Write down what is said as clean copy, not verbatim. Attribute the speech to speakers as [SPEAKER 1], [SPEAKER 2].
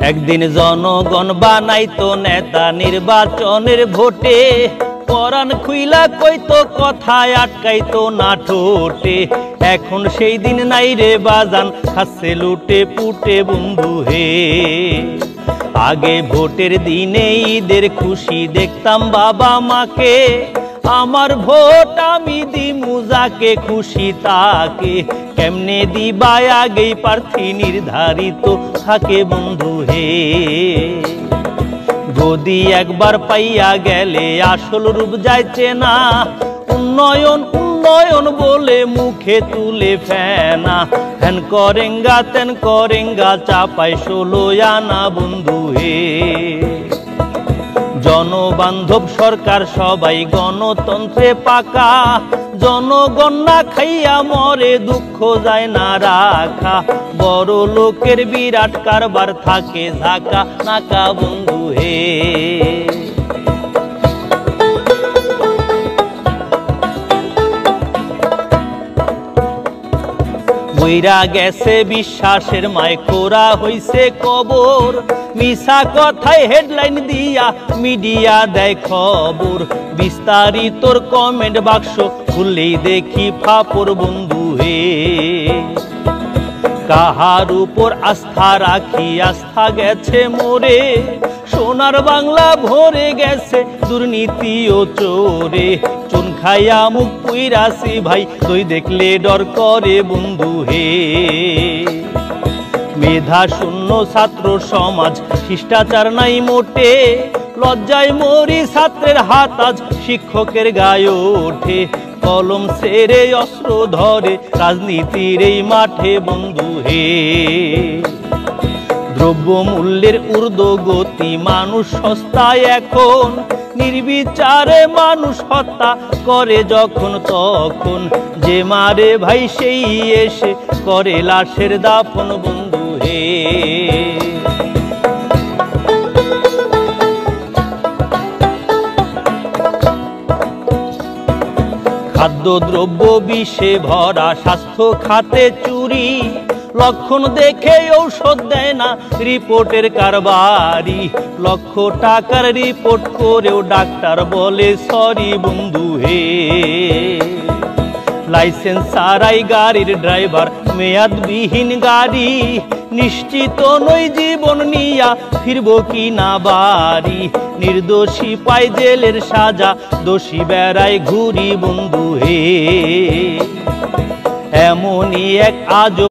[SPEAKER 1] একদিন জনগণ বানাইতো নেতা নির্বাচনের ভোটে, পরাণ খুইলা কইতো কথায় আটকাইতো না ঠোঁটে। এখন সেই দিন নাই রে বাজান, খাচ্ছে লুটে পুটে বন্ধু হে। আগে ভোটের দিনে ঈদের খুশি দেখতাম বাবা মাকে, আমার ভোট আমি দিমু যাকে খুশি তাকে। কেমনে দিবা আগেই প্রার্থী নির্ধারিত থাকে বন্ধু হে। যদি একবার পাইয়া গেলে আসল রূপ যাইছে না, উন্নয়ন উন্নয়ন বলে মুখে তুলে ফেনা। হেন করেঙ্গা তেন করেঙ্গা চাপাই 16 আনা বন্ধু হে। জনবান্ধব সরকার সবাই গণতন্ত্রে পাকা, জনগণ না খাইয়া মরে দুঃখ যায় না রাখা। বড় লোকের বিরাট কারবার থাকে ঝাঁকা নাকা বন্ধু হে। বইরা গেছে বিশ্বাসের মায়, খোরা হইছে কবর। মিছা কথায় হেডলাইন দিয়া মিডিয়া দেয় খবর। বিস্তারিতর কমেন্ট বাক্স খুললেই দেখি ফাপর বন্ধু হে। কাহার উপর আস্থা রাখি আস্থা গেছে মোরে, সোনার বাংলা ভরে গেছে দুর্নীতি ও চোরে। চুন খাইয়া মুখ পুইরাছি ভাই, তুই দেখলে ডর করে বন্ধু হে। মেধা শূন্য ছাত্র সমাজ, শিষ্টাচার নাই মোটে। লজ্জায় মরি ছাত্রের হাত আজ শিক্ষকের গায়ে ওঠে। কলম ছেড়ে অস্ত্র ধরে রাজনীতির এই মাঠে বন্ধু হে। দ্রব্য মূল্যের ঊর্ধ্বগতি, মানুষ সস্তায় এখন। নির্বিচারে মানুষ হত্যা করে যখন তখন। যে মারে ভাই সেই এসে করে লাশের দাফন বন্ধু হে। খাদ্যদ্রব্য বিষে ভরা, স্বাস্থ্য খাতে চুরি। লক্ষণ দেখে ঔষধ দেয় না রিপোর্টের কারবারি। লক্ষ টাকার রিপোর্ট করেও ডাক্তার বলে সরি বন্ধু হে। লাইসেন্স ছাড়াই গাড়ির ড্রাইভার, মেয়াদবিহীন গাড়ি। নিশ্চিত নই জীবন নিয়া ফিরব কি না বাড়ি। নির্দোষী পাই জেলের সাজা, দোষী বেড়ায় ঘুরি বন্ধু হে। এমনই এক আজব